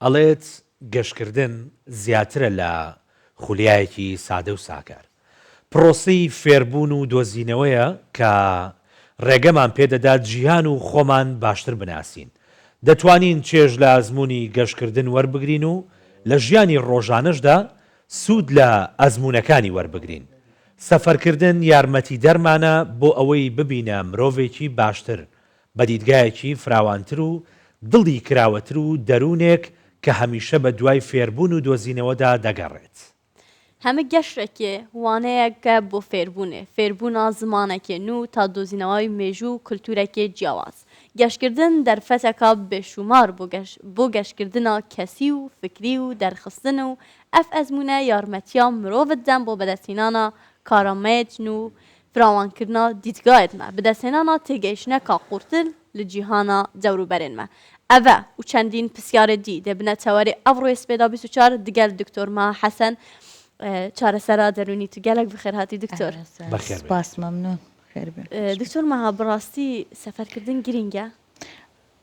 ئەڵێت گەشتکردن زیاترە لە خولیایەکی سادە و ساکار. پرۆسی فێربوون و دۆزینەوەیە کە ڕێگەمان پێدەدات جیهان و خۆمان باشتر بناسین. دەتوانین چێژ لە ئەزمموی گەشتکردن وەربگرین و لە ژیانی ڕۆژانەشدا سوود لە ئەزمونونەکانی وەربگرین. سەفەرکردن یارمەتی دەرمانە بۆ ئەوەی ببینە مرۆڤێکی باشتر بە دیدگایەکی فراوانتر و دڵی کراوەتر و دەروونێک کە هەمیشە بە دوای فێربوون و دۆزینەوەدا دەگەڕێت. هەمە گەشتێکێ وانەیەکە بۆ فێربوونێ، فێربوونا زمانێکێ نو تا دۆزینەوەی مێژوو و کللتورێکی جیاواز. گەشتکردن دەرفەتەکە بێشومار بۆ گەشتکردنە کەسی و فکری و دەرخستن و ئەف ئەزمونە یارمەتیا مرۆڤت دەم بۆ بەدەستهێنانە کارەمەتن و فراوانکردنا دیدگایتمە بەدەستهێنانە تێگەیشتنە کاقورتن لە جیهانە دەوروبەرێنمە. ئەڤە و چەندین پرسیارە دی دەبنەتەوەری ئەڤڕۆی سپێدا 24 دگەل دکتۆرما حەسەن چارەسەرا دەرونی تو گەلێک بخێر هاتی دکتۆر. سپاس مەمنون. دکتۆر مەها بڕاستی سەفەرکردن گرینگە؟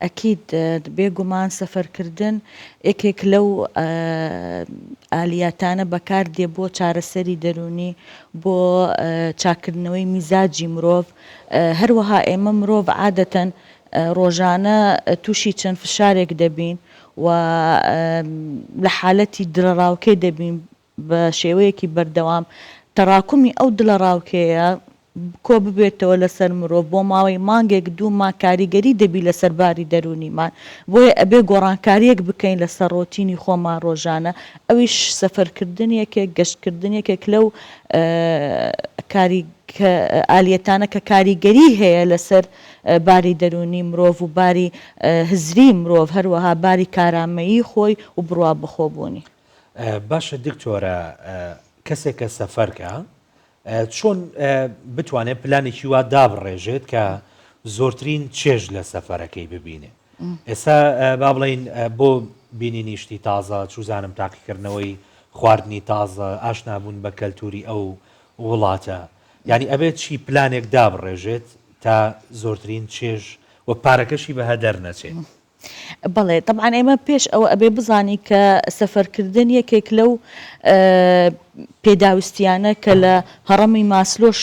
ئەکید بێگومان سەفەرکردن یەکێک لەو ئالیاتانە بەکار دێ بۆ چارەسەری دەرونی بۆ چاکردنەوەی میزاجی مرۆڤ. هەروەها ئێمە مرۆڤ عادەتەن ڕۆژانە تووشی چەند فشارێک دەبین و لە حالەتی دڵەڕاوکێ دەبین بە شێوەیەکی بەردەوام. تەڕاکمی ئەو دڵە ڕاوکەیە کۆ ببێتەوە لەسەر مرۆڤ بۆ ماوەی مانگێک دووما کاریگەری دەبی لە سەرباری دەرونیمان، بۆیە ئەبێ گۆڕانکاریەک بکەین لەسەر ڕۆتینی خۆمان ڕۆژانە. ئەویش سەفەرکردنێکێک گەشتکردنێکێک لەو ئالیەتانە کە کاریگەری هەیە لەسەر باری دەرونی مرۆڤ و باری هزری مرۆڤ، هەروەها باری کارامەیی خۆی و بڕوا بخۆبوونی. باشە دکتۆرە، کەسێک کە سەفەرکە چۆن بتوانێت پلانێکی وا دابڕێژێت کە زۆرترین چێژ لە سەفەرەکەی ببینێ؟ ئێستا با بڵین بۆ بینینی شتی تازە، چوزانم تاقیکردنەوەی خواردنی تازە، ئاشنابوون بە کەلتوری ئەو وڵاتە، یعنی ئەبێت چی پلانێک دابڕێژێت تا زۆرترین چێژ و پارەکەشی بە هەدەر نەچێت. بەڵێ طبعاً ئێمە پێش ئەوە ئەبێ بزانی کە سەفەرکردن یەکێک لەو پێداویستیانە کە لە هەڕەمی ماسلۆش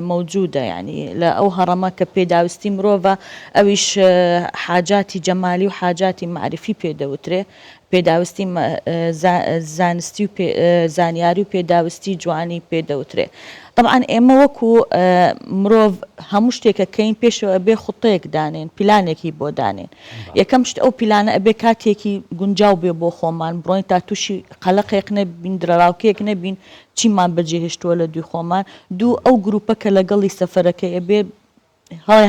مەوجودە، یعنی لە ئەو هەڕەمە کە پێداویستی مرۆڤە ئەویش حاجاتی جەمالی و حاجاتی معرفی پێدەوترێ، پێداویستی زانستی و زانیاری و پێداویستی جوانی پێدەوترێ. طبعاً ئێمە وەکو مرۆڤ هەموو شتێکەکەین پێشەوە ئەبێ خوتەیەک دانێن، پلانێکی بۆ دانێن. یەکەم شت ئەو پلانە ئەبێ کاتێکی گونجاو بێ بۆ خۆمان بڕۆین تا تووشی قەلەقێک نەبین، درەڕاوکێک نەبین، چیمان بەجێهێشتووە لە دوی خۆمان. دوو ئەو گروپە کە لەگەڵی سەفەرەکەی ئەبێ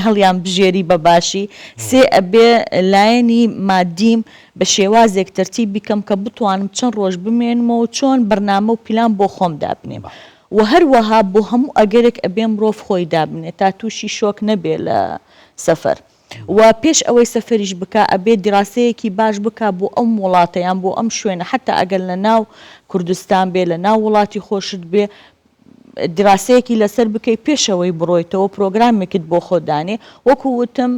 هەڵیان بژێری بە باشی. سێ ئەبێ لایەنی مادیم بە شێوازێک تەرتیب بیکەم کە بتوانم چەند ڕۆژ بمێنمەوە چۆن بەرنامە و پلان بۆ خۆم دابنێم. و هەروەها بۆ هەموو ئەگەرێک ئەبێ مرۆڤ خۆی دابنێت تا تووشی شۆک نەبێ لە سەفەر. و پێش ئەوەی سەفەریش بکە ئەبێ دیراسەیەکی باش بکە بۆ ئەم وڵاتەیان، بۆ ئەم شوێنە، حتا ئەگەر لە ناو کوردستان بێ، لە ناو وڵاتی خۆشت بێ، دراسەیەکی لەسەر بکەی پێشەوەی بڕۆیتەوە، پرۆگرامێکت بۆ خۆدانێ، وەکو وتم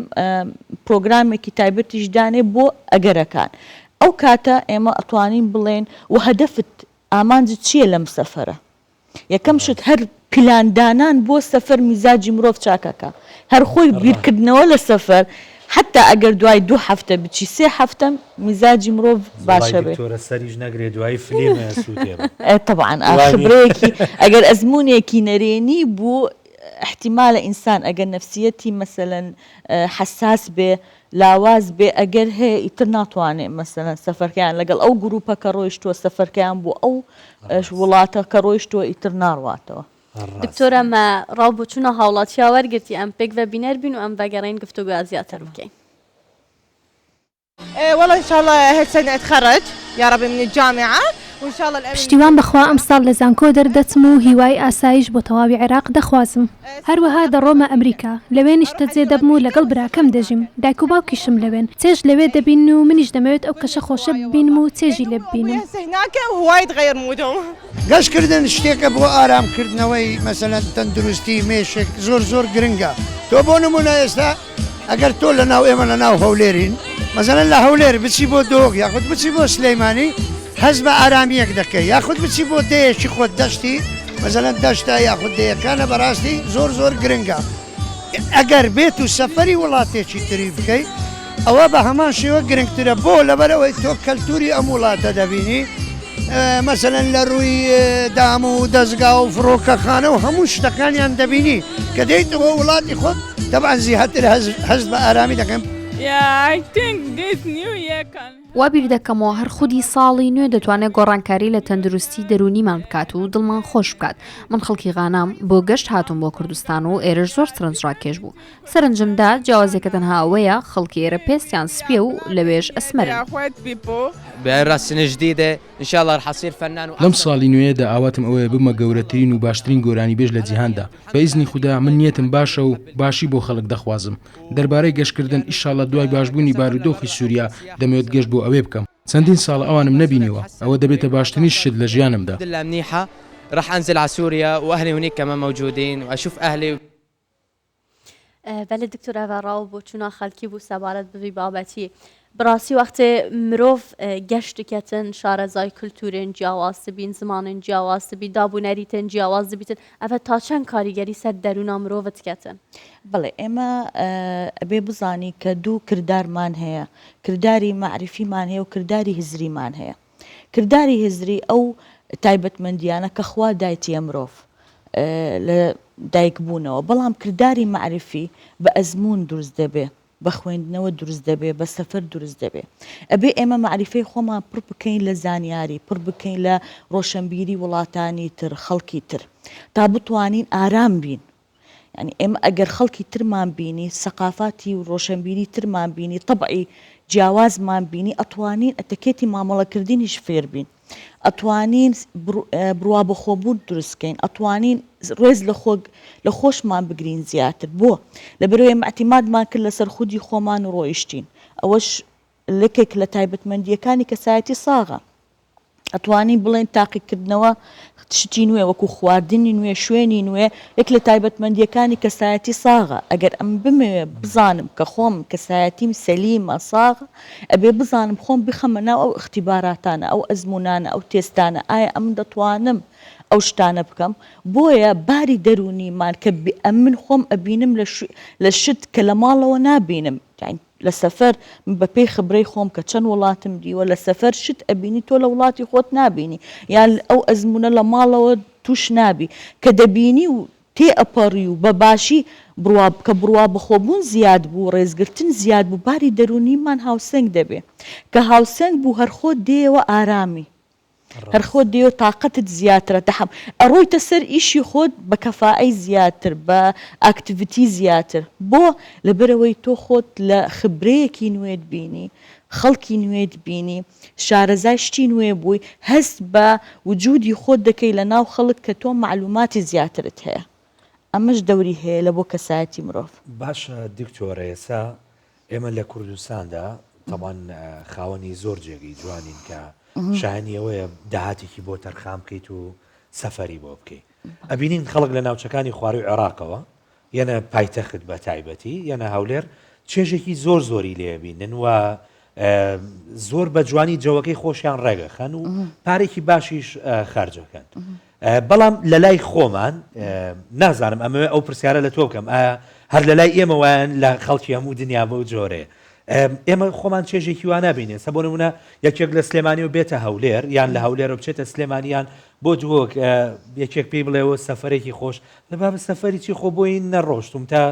پرۆگرامێکی تایبەتیش دانێ بۆ ئەگەرەکان. ئەو کاتە ئێمە ئەتوانین بڵێن و هەدەفت ئامانجت چییە لەم سەفەرە؟ یەکەم شت هەر پلاندانان بۆ سەفەر میزاجی مرۆڤ چاکەکە، هەر خۆی بیرکردنەوە لە سەفەر، حتا ئەگەر دوای 2 هەفتە بچی 3 هەفتە میزاجی مرۆڤ باشە بێت. سەریش نەگرێت دوای فیلمە سوودێ طبعاً خبرەیەکی ئەگەر ئەزمونێکی نەرێنی بوو احتیمالە ئینسان ئەگەر نەفسیەتی مەسەلەن حساس بێ، لاواز بێ، ئەگەر هەیە ئیتر ناتوانێت مەسەلەن سەفەرکەیان لەگەڵ ئەو گروپە کە ڕۆیشتووە سەفەرکەیان بۆ ئەو وڵاتە کە ڕۆیشتووە ئیتر ناڕواتەوە. دکتۆرە مە ڕاو بۆ چوونە هاوڵاتیا وەرگرتی ئەم پێک بە بینەر بین و ئەم بەگەڕین گفتوگویان زیاتر بکەین. والله ان شاء الله هيك سنه اتخرج يا ربي من الجامعه وان شاء الله پشتیوان بەخوا ئەمساڵ لە زانکۆ دەردەچم و هیوای ئاسایش بۆ تەواوی عێراق دەخوازم. هەروەها دەڕۆمە ئەمریکا، لەوێنیش دەجێ دەبم و لەگەڵ براکەم دەژیم. دایک و باوکیشم لەوێن، چێژ لەوێ دەبین و منیش دەمەوێت ئەو کەشە خۆشە ببینم و چێژی لێ ببینم. هناك هواي تغير مودهم. گەشتکردن شتێکە بۆ ئارامکردنەوەی مەسەلەن تەندروستی مێشک زۆر گرنگە. تۆ بۆ نمونە ئێستا ئەگەر تۆ لە ناو ئێمە لە ناو هەولێرین مثلا لە هەولێر بچی بۆ دۆغ یاخود بچی بۆ سلەیمانی حەز بە ئارامیەک دەکەی یاخود بچی بۆ دەیەکی خۆت دەشتی مثلا دەشتا یاخود دەیەکانە بەڕاستی زۆر گرنگە ئەگەر بێت و سەفەری وڵاتێکی تری بکەیت ئەوە بە هەمان شێوە گرنگترە بۆ لەبەرەوەی تۆ کەلتوری ئەم وڵاتە دەبینی مثلا لە ڕووی دام و دەستگا و فڕۆکەخانە و هەموو شتەکانیان دەبینی کە دەیتەوە وڵاتی خۆت دەبان زیاتر هەست بە ئارامی دەکەم. وا بیر دەکەمەوە هەر خودی ساڵی نوێ دەتوانێت گۆڕانکاری لە تەندروستی دەرونیمان بکات و دڵمان خۆش بکات. من خەڵکی غانام بۆ گەشت هاتووم بۆ کوردستان و ئێرەش زۆر سەرنجڕاکێش بوو. سەرنجمدا جیاوازێکە تەنها ئەوەیە خەڵکی ئێرە پێستیان سپێ و لەوێژ ئەسمەرن. بەڕاستی جديدة إن شاء الله رح أصير فنان. لەم ساڵی نوێدا ئاواتم ئەوەیە بمە گەورەترین و باشترین گۆرانی بێژ لە جیهاندا. بە ئیزنی خوددا من نیەتم باشە و باشی بۆ خەڵک دەخوازم. دەربارەی گەشتکردن ئیشاڵە دوای باشبوونی بارودۆخی سووریا دەمەوێت گەشت بۆ ئەوێ بکەم. چەندین ساڵ ئەوانم نەبینیوە ئەوە دەبێتە باشترین شت لە ژیانمدا. منيحة راح أنزل على سوريا وأهلي هناك كمان موجودين وأشوف أهلي. بله دکتۆر ئەڤەڕاو بۆ چوونا خەڵکی بوو سەبارەت بوی بابەتی بڕاستی وەختێ مرۆڤ گەشت دکەتن شارەزای کولتورên جیاواز بین زمانên جیاواز بی دابوونەریتên جیاواز بیتن ئەvە تا چەند کاریگەری سەر دەرونا مرۆڤت دکەتن. بەڵێ ئێمە ئەبێ بزانی کە دوو کردارمان هەیە کردداری معرفیمان هەیە و کردداری هزریمان هەیە. کردداری هزری ئەو تایبەتمەندیانە کە خوا دایتیە مرۆڤ لە دایک بوونەوە بەڵام کردداری معرفی بە ئەزمون دروست دەبێ بە خوێندنەوە دروست دەبێ بە سەفەر دروست دەبێ ئەبێ ئێمە معریفەی خۆمان پڕ بکەین لە زانیاری پڕ بکەین لە ڕۆشنبیری وڵاتانی تر خەڵکی تر تا بتوانین ئارام بین. یعنی ئێمە ئەگەر خەڵکی ترمان بینی سەقافاتی و ڕۆشنبیری ترمان بینی طبعی جیاوازمان بینی ئەتوانین ئەتەکێتی مامەڵەکردنیش فێر بین ئەتوانین بڕوا بەخۆبوون دروستکەین ئەتوانین ڕێز لە خۆشمان بگرین زیاتر بۆ لەبەرەوەی ئەمەعتیمادمان کرد لەسەر خودی خۆمان و ڕۆیشتین ئەوەش لەکێک لە تایبەتمەندیەکانی کەسایەتی ساغە ئەتوانین بڵێن تاقیکردنەوە شتی نوێ وەکو خواردنی نوێ شوێنی نوێ یەک لە تایبەتمەندیەکانی کەسایەتی ساغە ئەگەر ئەم بمەوێ بزانم کە خۆم کەسایەتیم سەلیمە ساغە ئەبێ بزانم خۆم بخەمە ناو ئەو اختیباراتانە ئەو ئەزمونانە ئەو تێستانە ئایا ئەم دەتوانم ئەو شتانە بکەم بۆیە باری دەرونیمان کە ئەمن خۆم ئەبینم لە شت کە لە ماڵەوە نابینم لە سەفەر بە پێی خبرەی خۆم کە چەند وڵاتم دیوە لە سەفەر شت ئەبینی تۆ لە وڵاتی خۆت نابینی یان ئەو ئەزمونە لە ماڵەوە توش نابی کە دەبینی و تێ ئەپەڕی و بە باشی کە بڕوا بخۆبوون زیاد بوو ڕێزگرتن زیاد بوو باری دەرونیمان هاوسنگ دەبێ کە هاوسنگ بوو هەرخۆ دێوە ئارامی هەرخۆ دێوە تااقەتت زیاترە تەحم ئەڕۆیتە سەر ئیشی خۆت بە کەفاعی زیاتر بە ئاکتیڤیتی زیاتر بۆ لەبەرەوەی تۆ خۆت لە خبرەیەکی نوێت بینی خەڵکی نوێت بینی شارەزای شتی نوێ بووی هەست بە وجودی خۆت دەکەی لە ناو خەڵک کە تۆ معلوماتی زیاترت هەیە ئەمەش دەوری هەیە لە بۆ کەسایەتی مرۆڤ. باشە دکتۆرە ئێستا ئێمە لە کوردستاندا تەمان خاوەنی زۆر جێگەی جوانین کە شایانی ئەوەیە داهاتێکی بۆ تەرخام بکەیت و سەفەری بۆ بکەیت ئەبینین خەڵک لە ناوچەکانی خواروی عێراقەوە یەنە پایتەخت بە تایبەتی یەنە هەولێر چێژێکی زۆری لێبینن و زۆر بە جوانی جەوەکەی خۆشیان ڕێگەخەن و پارێکی باشیش خەرجەکەن بەڵام لە لای خۆمان نازانم ئەمە ئەو پرسیارە لە تۆ بکەم هەر لە لای ئێمەوایان لە خەڵکی هەموو دنیا بەو جۆرەیە ئێمە خۆمان چێژێکی وان نبینێن سە بۆ نمونە یەکێک لە سلێمانی و بێتە هەولێر یان لە هەولێرە بچێتە سلێمانیان بۆ دووەک یەکێک پێی بڵێەوە سەفەرێکی خۆش لە باب سەفەرێکی خۆ بۆی نەڕۆشتم تا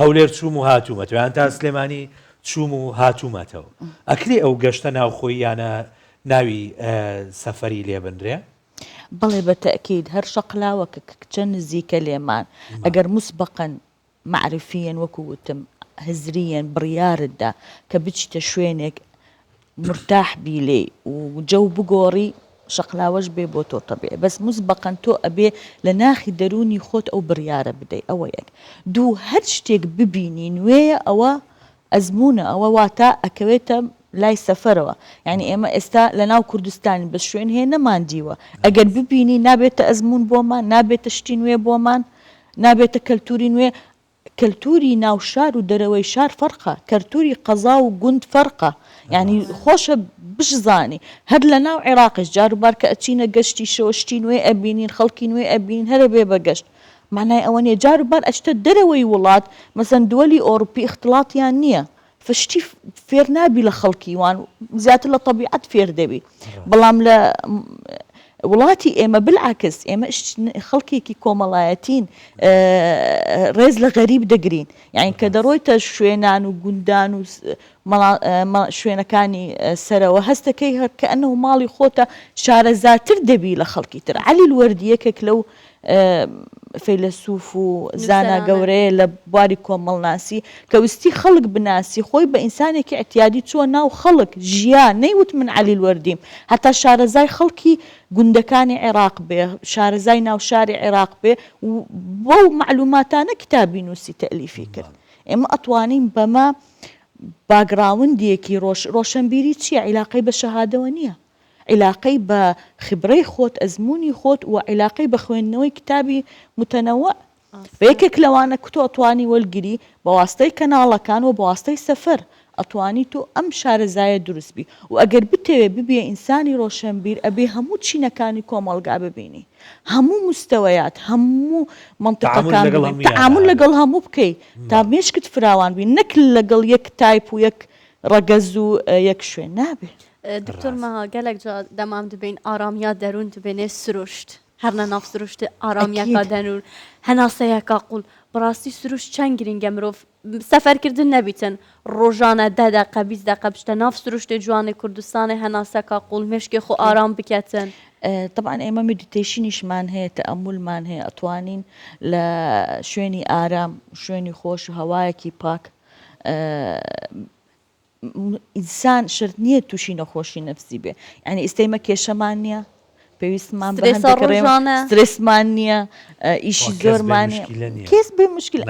هەولێر چووم و هاتوومەتەوە یان تا سلێمانی چووم و هاتوومەتەوە ئەکرێ ئەو گەشتە ناوخۆی یانە ناوی سەفەری لێبنرێ؟ بەڵێ بەتەکید هەر شەقلاوەکە کچە نزیکە لێمان ئەگەر مسبقەن معرفیەن وەکو وتم هزریەن بڕیارددا کە بچیتە شوێنێک مرتاح بی لێ و جەو بگۆڕی شەقلاوەش بێ بۆ تۆ تەبێ بەس مسبقەن تۆ ئەبێ لە ناخی دەرونی خۆت ئەو بڕیارە بدەی ئەوە یەک دوو هەر شتێک ببینی نوێیە ئەوە ئەزمونە ئەوە واتە ئەکەوێتە لای سەفەرەوە یعنی ئێمە ئێستا لە ناو کوردستانی بە شوێن هەیە نەماندیوە ئەگەر ببینی نابێتە ئەزمون بۆمان نابێتە شتی نوێ بۆمان نابێتە کەلتوری نوێ کەلتوری ناوشار و دەرەوەی شار فەرقە، کەلتوری قەزا و گوند فەرقە، یعنی خۆشە بشزانی هەر لە ناو عێراقش جاروبار کە ئەچینە گەشتی شۆشتی نوێ ئەبینین خەڵکی نوێ ئەبینین هەرە بێ بەگەشت معنای ئەوە نیە جاروبار ئەچتە دەرەوەی وڵات مەسەن دووەلی ئۆروپی اختلاڵیان نییە فشتی فێر نابی لە خەڵکی وان زیاتر لە طبیعەت فێر دەبی بەڵام لە وڵاتی ئێمە بالعکس ئێمە خەڵکێکی کۆمەڵایەتین ڕێز لە غەریب دەگرین یعنی کە دەڕۆیتە شوێنان و گوندان و شوێنەکانی سەرەوە هەستەکەی هەر کە ئەنە و ماڵی خۆتە شارەزاتر دەبی لە خەڵکی تر عەلی الوەردیەکێک لەو فەیلسوف و زانا گەورەیە لە بواری کۆمەڵناسی کە وستی خەڵک بناسی خۆی بە ئینسانێکی ئەتیادی چووە ناو خەڵک ژیان نەیوت من عەلی الوەردیم هەتا شارەزای خەڵکی گوندەکانی عێراق بێ شارەزای ناوشاری عێراق بێ بۆ معلوماتانە کتابی نووسی تەلیفی کرد ئێمە ئەتوانین بەمە باگراوندێکی ڕۆشنبیری چییە عیلاقەی بە شەهادەوە نییە علاقەی بە خبرەی خۆت ئەزمموی خۆت و علاقەی بە خوێندنەوەی کتابی متەنەوە بە یەکێک لەوانە کتۆ ئەتوانی وەلگری بە واستەی کەناڵەکان و بە واستەی سەفەر ئەتوانی تو ئەم شارەزایە دروستبی و ئەگەر بتەوێ ببێ ئینسانی ڕۆشنبیر ئەبێ هەموو چینەکانی کۆمەڵگا ببینی هەموو مستەوەیات هەموو منطقەکان تعامل لەگەڵ هەموو بکەیت تا مێشکت فراوان بی نەک لەگەڵ یەک تایپ و یەک ڕەگەز و یەک شوێن نابێت دکتۆر مەها gelek جا دەمام dibên aramiya derûn dibêne siruşt her ne nav siruştê aramiyeka derûn henaseyeka qul bi rastî siruşt çend giring e mirov seferkirdin nebîtin rojane 10 deqe 20 deqe pişte nav siruştê ciwanê Kurdistanê henaseka qul meşkê xwe aram biketin طبعا ئێمە مدیتیشنیشمان هەیە تەئەمولمان هەیە ئەتوانین لە شوێنی ئارام شوێنی خۆش و هەوایەکی پاک ئینسان شرت نییە تووشی نەخۆشی نەفسی بێ ینی ئێستەیمە کێشەمان نییە پێویستمان سترسمان نییە ئیشی زۆرمان کێس بێ مشکل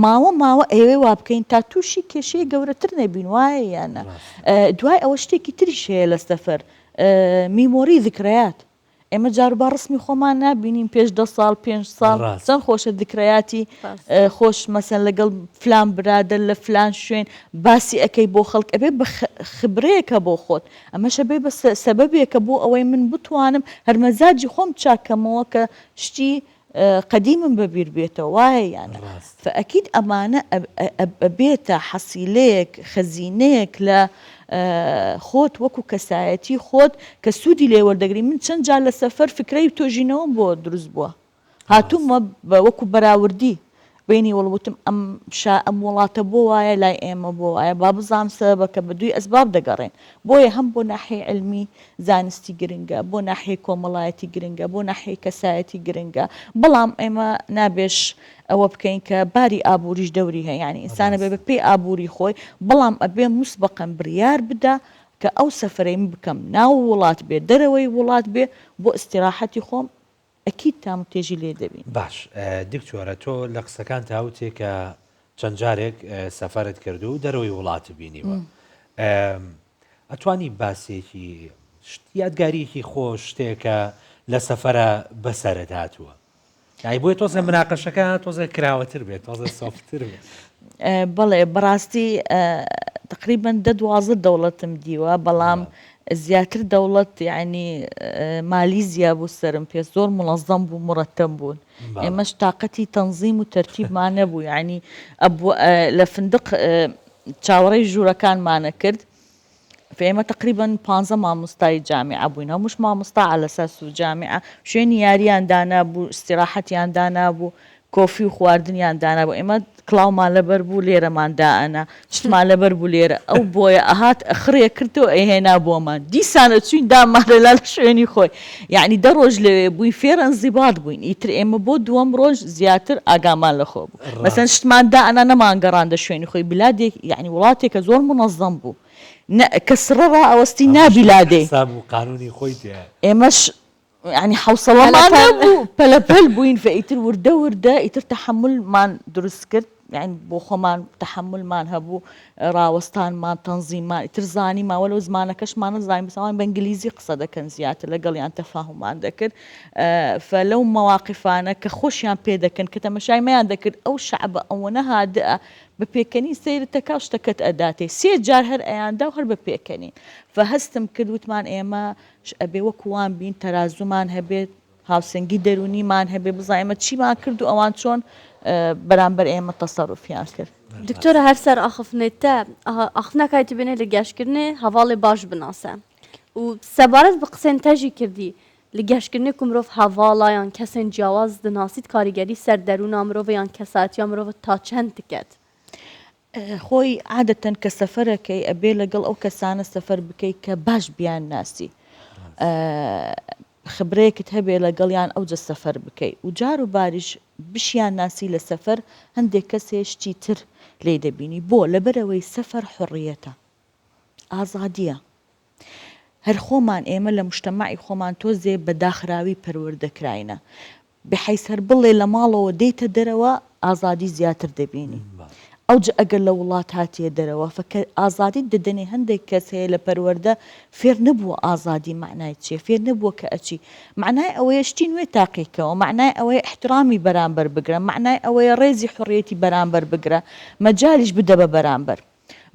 ماوە ئێوێ وا بکەین تا تووشی کێشەیە گەورەتر نەبین وایە یانە دوای ئەوە شتێکی تریش هەیە لە سەفەر میمۆری ذکرەیات ئێمە جاروبار ڕسمی خۆمان نبینیم پێش 10 ساڵ 5 ساڵ چەند خۆشە ذکرەیاتی خۆش مەسەن لەگەڵ فلان برادر لە فلان شوێن باسی ئەەکەی بۆ خەڵک ئەبێ بە خبرەیەکە بۆ خۆت ئەمەشە بێ بە سەبەبێکە بۆ ئەوەی من بتوانم هەرمەزاجی خۆم چاکەمەوە کە شتی قدیمم بەبیر بێتەوە وایە یانە فەئەکید ئەمانە ئەبێتە حەسیلەیەک خەزینەیەک لە خۆت وەکو کەسایەتی خۆت کە سوودی لێوەردەگری من چەند جار لە سەفەر فکرەی تۆژینەوە بۆ دروست بووە هاتوومە وەکو بەراوردی بینی وڵوتم ئەم وڵاتە بۆ وایە لای ئێمە بۆ وایە با بزانم سەبەکە بە دوی ئەسباب دەگەڕێن بۆیە هەم بۆ ناحیەی علمی زانستی گرنگە بۆ ناحیەی کۆمەڵایەتی گرنگە بۆ ناحیەی کەسایەتی گرنگە بەڵام ئێمە نابێش ئەوە بکەین کە باری ئابووریش دەوری هەیە ینی ئینسانە بێ بە پێی ئابووری خۆی بەڵام ئەبێ مسبقەن بڕیار بدە کە ئەو سەفرەی بکەم ناو وڵات بێ دەرەوەی وڵات بێ بۆ ئیستیراحەتی خۆم ئەکید تام تێژی لێ دەبین باش دکتۆرە تۆ لە قسەکان تاوتێ کە چەند جارێک سەفەرت کردو و دەرەوەی وڵات بینیوە ئەتوانی باسێکی یادگاریەکی خۆش شتێکە لە سەفەرە بەسەرت هاتووە بۆیە تۆزە مناقەشەکە تۆزە کراوەتر بێت تۆزە سۆفتتر بێت بەڵێ بەڕاستی تقریبا 12 دەوڵەتم دیوە بەڵام زیاتر دەوڵەت یعنی مالیزیا بوو سرم پێ زۆر منەظەم بوو مرتب بوون ئێمەش تااقەتی تەنظیم و تەرتیبمان نەبوو ینی لە فندق چاوەڕێی ژوورەکانمانە کرد فێمە تقریبا 15 مامۆستای جامعە بووین هەمووش مامۆستا على ئەساس و جامعە شوێنی یاریان دانا بوو استیراحەتیان دانا بوو کۆفی و خواردنیان دانا بوو ئێمە کڵاومان لەبەر بوو لێرەمان دائەنا شتمان لەبەر بوو لێرە ئەو بۆیە ئەهات ئەخڕێ کردەوە ئەهێنا بۆمان دیسانە چوین دامارە لە شوێنی خۆی یعنی 10 ڕۆژ لەوێ بووین فێر ئەنزیبات بووین ئیتر ئێمە بۆ دووەم ڕۆژ زیاتر ئاگامان لە خۆ بوو مەسەن شتمان دائەنا نەمان گەڕاندە شوێنی خۆی بلادێک یعنی وڵاتێکە زۆر منەظەم بوو کەسڕە ئەوەستی نابیلادێ قانونی خۆی ئێمەش يعني حوصلەمان نەبوو پەلەپەل بووین فە ئیتر وردە ئیتر تەحملمان دروست کرد یعنی بۆ خۆمان تحملمان هەبوو ڕاوەستانمان تەنزیممان ئیتر زانیمان وەلو زمانەکەشمان نەزانین بەسەوان بە ئینگلیزی قسە دەکەن زیاتر لەگەڵیان تەفاهممان دەکرد فلەو مەواقفانە کە خۆشیان پێ دەکەن کە تەمەشای مەیان دەکرد ئەو شەعبە ئەوەنە هادئە بە پێکەنی سەیرتەکە شتەکەت ئەداتێ 3 جار هەر ئەیاندا و هەر بە پێکەنین فهەستم کرد وتمان ئێمە ئەبێ وەکوان بین تەرازومان هەبێت هاوسنگی دەرونیمان هەبێ بزای ئێمە چیمان کرد و ئەوان چۆن بەرامبەر ئێمە تەسەڕوفیان کرد دکتۆرە هەر سەر ئاخفنێتە ئاخفنەکایتی بێنێ لە گەشتکردنێ هەواڵێ باش بناسە و سەبارەت بە قسەن تەژی کردی لە گەشتکردنێ کو مرۆڤ هەواڵایان کەسێن جیاواز دەناسیت کاریگەری سەر دەرونا مرۆڤ یان کەساتیا مرۆڤ تا چەند دکات خۆی عادەتەن کە سەفەرەکەی ئەبێ لەگەڵ ئەو کەسانە سەفەر بکەیت کە باش بیان ناسی خبرەیەکت هەبێ لەگەڵیان ئەوجە سەفەر بکەیت و جار و باریش بشیان ناسی لە سەفەر هەندێک کەسێشتی تر لێ دەبینی بۆ لەبەرەوەی سەفەر حڕیەتە ئازادیە هەر خۆمان ئێمە لە مشتەماعی خۆمان تۆزێ بە داخراوی پەروەردەکراینە بەحیس هەر بڵێ لە ماڵەوە دێتە دەرەوە ئازادی زیاتر دەبینی ئەوجە ئەگەر لە وڵات هاتیە دەرەوە فکە ئازادی دەدەنێ هەندێک کەس هەیە لە پەروەردە فێر نەبووە ئازادی معنای چیە فێر نەبووە کە ئەچی معنای ئەوەیە شتی نوێ تاقیکەوە معنای ئەوەیە احترامی بەرامبەر بگرە معنای ئەوەیە ڕێزی حڕیەتی بەرامبەر بگرە مەجالیش بدە بە بەرامبەر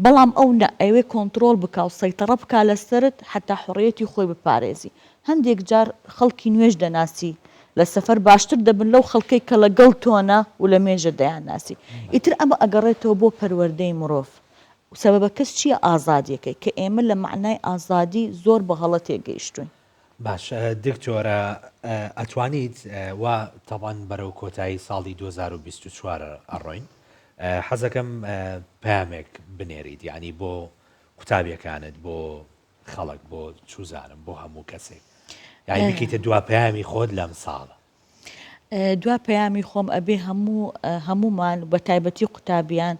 بەڵام ئەو نە ئەوێ کۆنتترۆل بکە و سەیتەڕە بکا لەسرت حتا حڕیەتی خۆی بپارێزی هەندێک جار خەڵکی نوێژ دەناسی لە سەفەر باشتر دەبن لەو خەڵکەی کە لەگەڵ تۆنە و لە مێژە دەیان ناسی ئیتر ئەمە ئەگەڕێتەوە بۆ پەروەردەی مرۆڤ سەبەبە کەس چییە ئازادیەکەی کە ئێمە لە معنای ئازادی زۆر بە غەڵەت تێگەیشتوین باش دکتۆرە ئەتوانیت وا تەوان بەرەو کۆتایی ساڵی 2024 ئەڕۆین حەزەکەم پامێک بنێریت یعنی بۆ قوتابیەکانت بۆ خەڵک بۆ چوزانم بۆ هەموو کەسێک یعنی بکەیتە دوا پەیامی خۆت لەم ساڵە دوا پەیامی خۆم ئەبێ هەمومان بە تایبەتی قوتابیان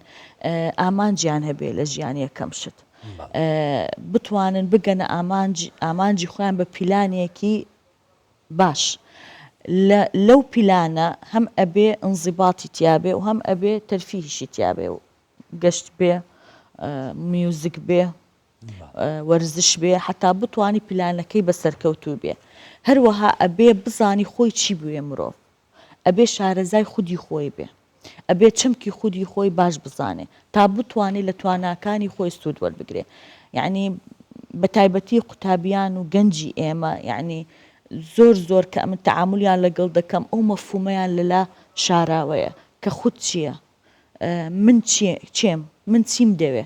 ئامانجیان هەبێ لە ژیانی یەکەم شت بتوانن بگەنە ئامانجی خۆیان بە پیلانێکی باش لەو پیلانە هەم ئەبێ ئەنزیباتی تیابێ و هەم ئەبێ تەرفیهیشی تیابێ و گەشت بێ میوزیک بێ وەرزش بێ حتا بتوانی پلانەکەی بەسەرکەوتوو بێ هەروەها ئەبێ بزانی خۆی چی بوێ مرۆڤ ئەبێ شارەزای خودی خۆی بێ ئەبێ چەمکی خودی خۆی باش بزانێ تا بتوانێت لە تواناکانی خۆی سوود وەربگرێ یعنی بە تایبەتی قوتابیان و گەنجی ئێمە یعنی زۆر کە ئەمن تەعاملیان لەگەڵ دەکەم ئەو مەفهومەیان لەلا شاراوەیە کە خود چییە من چێم من چیم دەوێ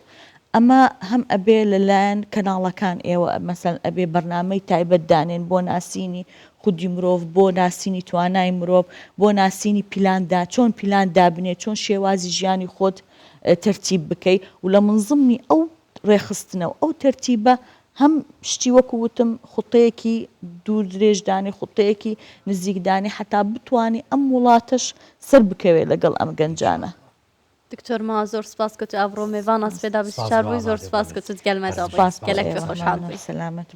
ئەمە هەم ئەبێ لەلایەن کەناڵەکان ئێوە مەسەن ئەبێ بەرنامەی تایبەت دانێن بۆ ناسینی خودی مرۆڤ بۆ ناسینی توانای مرۆڤ بۆ ناسینی پیلاندا چۆن پیلان دابنێ چۆن شێوازی ژیانی خۆت تەرتیب بکەیت و لە منزمنی ئەو ڕێخستنەوە ئەو تەرتیبە هەم شتی وەکو وتم خوتەیەکی دوور درێژدانی خوتەیەکی نزیکدانی حتا بتوانێت ئەم وڵاتەش سەر بکەوێت لەگەڵ ئەم گەنجانە دکتۆر ما زۆر سپاس کە تو ئەڤڕۆ میێوان ئەسپێدا 24 بووی زۆر سپاس کە توت گەلمەدا بووی گەلێک پێ خۆشحاڵ بووی سەلامەت